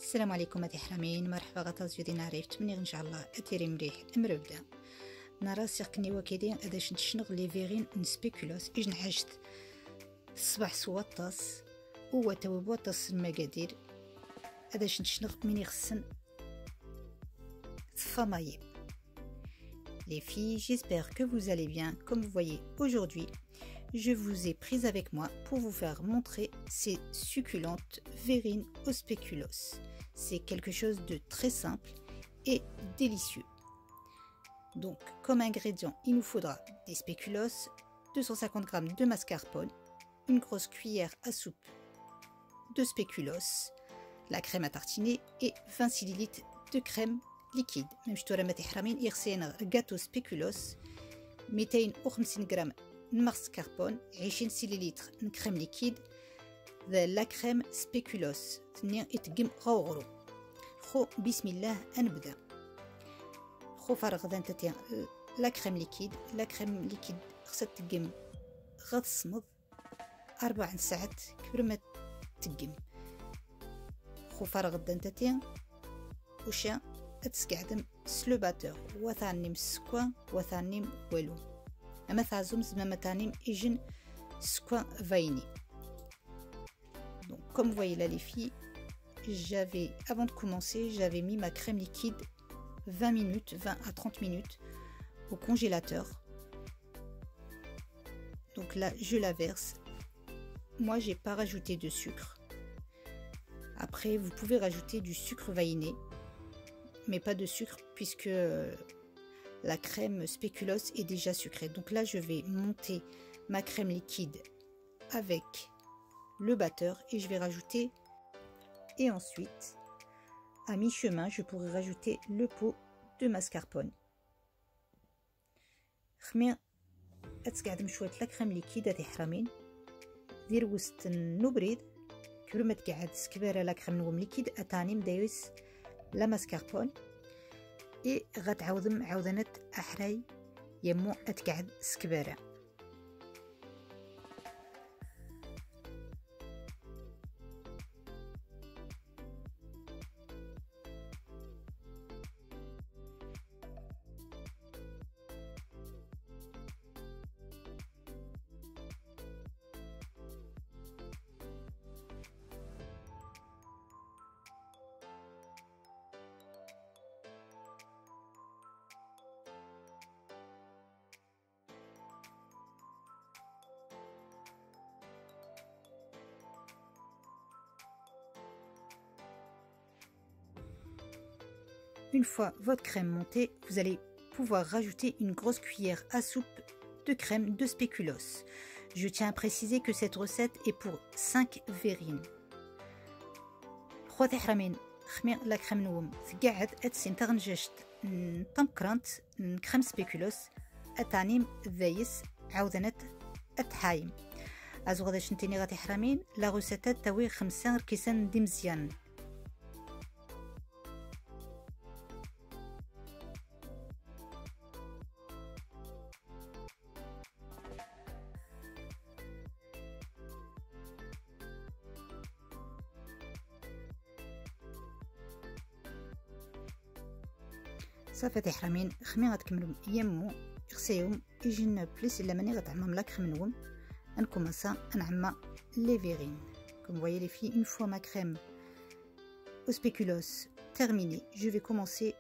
السلام عليكم حرامين، مرحبا غطاز جديد عرفت مني ان شاء الله اتيري مليح مربدا نرى سيقني وكيدين اداش نتشنغ لي فيغين نسبيكولوس اجن حاجت الصباح سواطاس هو تو بواطاس المقادير اداش نتشنغ مني خصن فمايب. Les filles, j'espère que vous allez bien. Comme vous voyez aujourd'hui, je vous ai prise avec moi pour vous faire montrer ces succulentes verrines au spéculoos. C'est quelque chose de très simple et délicieux. Donc, comme ingrédient, il nous faudra des spéculoos, 250 g de mascarpone, une grosse cuillère à soupe de spéculoos, la crème à tartiner et 20 cl de crème liquide. Même si tu as un gâteau spéculoos, 250 g de mascarpone, 20 cl de crème liquide, la crème spéculoos. بسم الله نبدا. خو فرغ دانتتي لا كريم ليكيد خصها تقم غاد الصمد 4 ساعات كبر ما تقم. خو فرغ دانتتي وشا تسقعدم سلوباتور وثاني مسكوا وثاني والو اما ثازم زعما تاني يجن سكوا فايني. Donc comme vous voyez là les filles, avant de commencer, j'avais mis ma crème liquide 20 minutes, 20 à 30 minutes au congélateur. Donc là, je la verse. Moi, j'ai pas rajouté de sucre. Après, vous pouvez rajouter du sucre vanillé, mais pas de sucre puisque la crème spéculoos est déjà sucrée. Donc là, je vais monter ma crème liquide avec le batteur et je vais rajouter. Et ensuite, à mi-chemin, je pourrais rajouter le pot de mascarpone. خمير أتقعد شوية لا كريم ليكيد هادي حرامين دير وسط النبريد كبر ما تقعد سكبيرة لا كريم نوم ليكيد أتاني مدايوس لا ماسكاربون إي غتعاودم عاودنت أحراي يمو أتقعد سكبيرة. Une fois votre crème montée, vous allez pouvoir rajouter une grosse cuillère à soupe de crème de spéculoos. Je tiens à préciser que cette recette est pour 5 verrines. خواتي حرامين خمير لا كريم نوم تقعد اتسين تغنجشت طمكرنت كريم سبيكولوس اتانيم ذايس عاودنت اتحايم ازو غادا شنتيني غاتي حرامين لا روسيت تاوي 5 ركيسان دي مزيان. صافي حرامين خمي غتكملو يمو يغسيهم يجينا بليس الا ماني غتعمم لا كريم نوم نكومونسا نعمى لي فيرين. Comme voyez les filles, une fois ma crème au spéculoos terminée, je vais commencer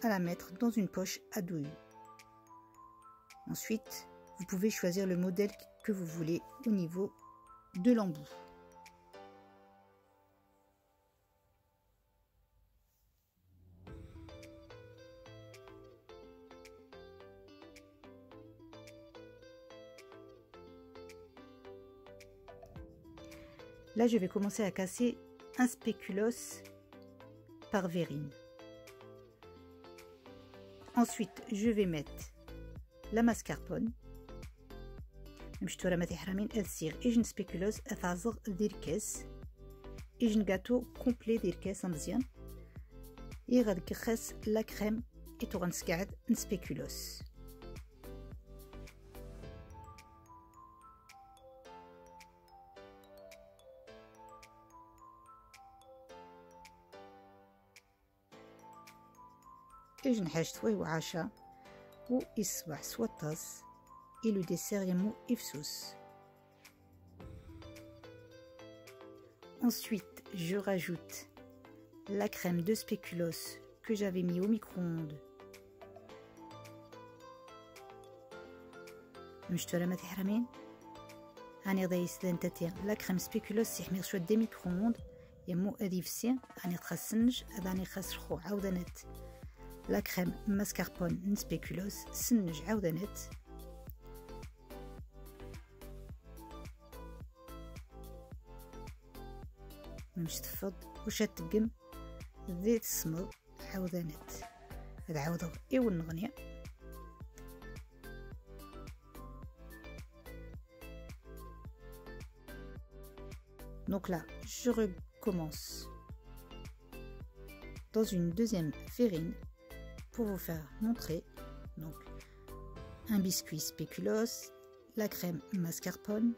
à la mettre dans une poche à douille. Ensuite, vous pouvez choisir le modèle que vous voulez au niveau de l'embout. Là, je vais commencer à casser un spéculoos par verrine. Ensuite, je vais mettre la mascarpone. نمشيو راه ماتي حرامين السيغ اجن سبيكولوس اتعزغ دير كاس اجن غاتو كومبلي دير كاس مزيان اي غادكخس لا كريم اي تو غنسقعد نسبيكولوس. إيج نحاجت وهو عشا ويصبح سوطاس et le dessert يمو إفسوس. Ensuite, je rajoute la crème de spéculoos que j'avais mis au micro-ondes. مشتوى ما تحرمين هاني غدا يسدان لا كريم سبيكولوس سيحمير شويه دي ميكرووند يمو ادي فسي هاني تخسنج هاني خاص خو عاودنت لا كريم ماسكاربون سبيكولوس سنج عاودنت مش تفض وش تقم زيت السمر عاودنت هذا عاودغ ايوا نغنيه. Donc là, je recommence dans une deuxième farine pour vous faire montrer. Donc, un biscuit spéculoos, la crème mascarpone,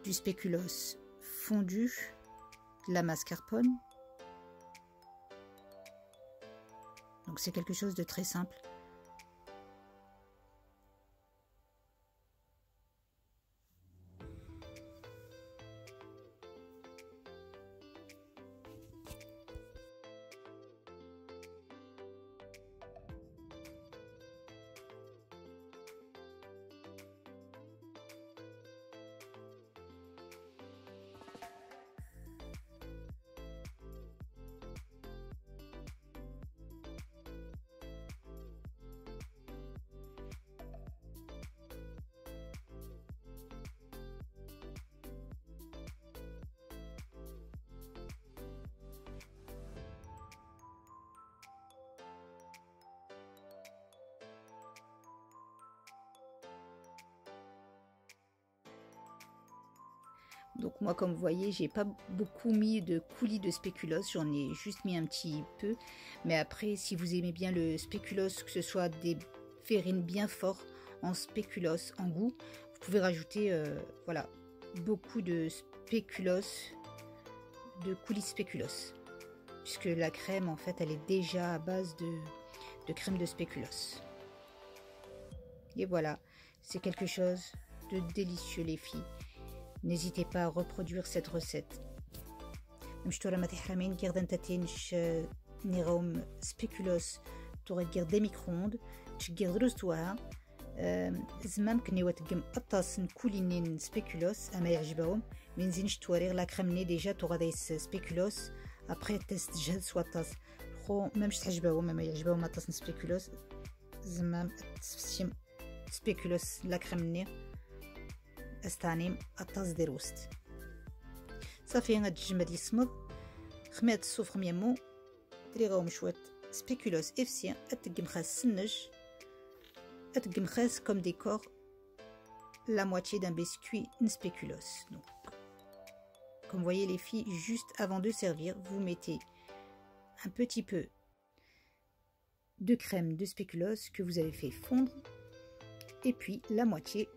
du spéculoos fondu, de la mascarpone. Donc c'est quelque chose de très simple. Donc moi, comme vous voyez, j'ai pas beaucoup mis de coulis de spéculoos, j'en ai juste mis un petit peu. Mais après, si vous aimez bien le spéculoos, que ce soit des farines bien fortes en spéculoos, en goût, vous pouvez rajouter voilà, beaucoup de spéculoos, de coulis spéculoos. Puisque la crème, en fait, elle est déjà à base de crème de spéculoos. Et voilà, c'est quelque chose de délicieux les filles. N'hésitez pas à reproduire cette recette. مشتورة ما تحرمين كيغدا نتاتينش نيغوم سبيكولوس تغير كيغ دي ميكرووند تشكيغ دروستوها زمام كنيوا تقم اطاسن كولينين سبيكولوس اما يعجبهم من زينش تواريغ لا كريم ني ديجا تغاديس سبيكولوس ابري تيست جهد سوا طاس خو مامش تعجبهم اما يعجبهم اطاسن سبيكولوس زمام تسفسيم سبيكولوس لا كريم ني استانيم الطاس ديال وسط صافي هاد الجماد يصمد خمات الصوف ميمو دريغاهم شويه سبيكولوس افسي اتقم خاص سنج اتقم خاص كوم ديكور la moitié d'un biscuit spéculoos. Donc comme vous voyez les filles, juste avant de servir, vous mettez un petit peu de crème de spéculoos que vous avez fait fondre et puis la moitié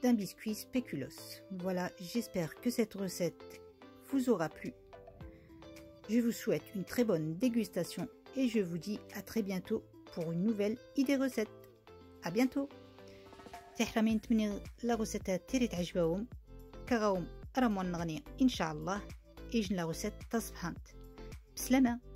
d'un biscuit spéculoos. Voilà, j'espère que cette recette vous aura plu. Je vous souhaite une très bonne dégustation et je vous dis à très bientôt pour une nouvelle idée recette. À bientôt. تحرمين تمني لا غوسيتات تيري تعجبهم كغاوم رمون نغني ان شاء الله ايجن لا غوسيت تصبحانت بسلامه.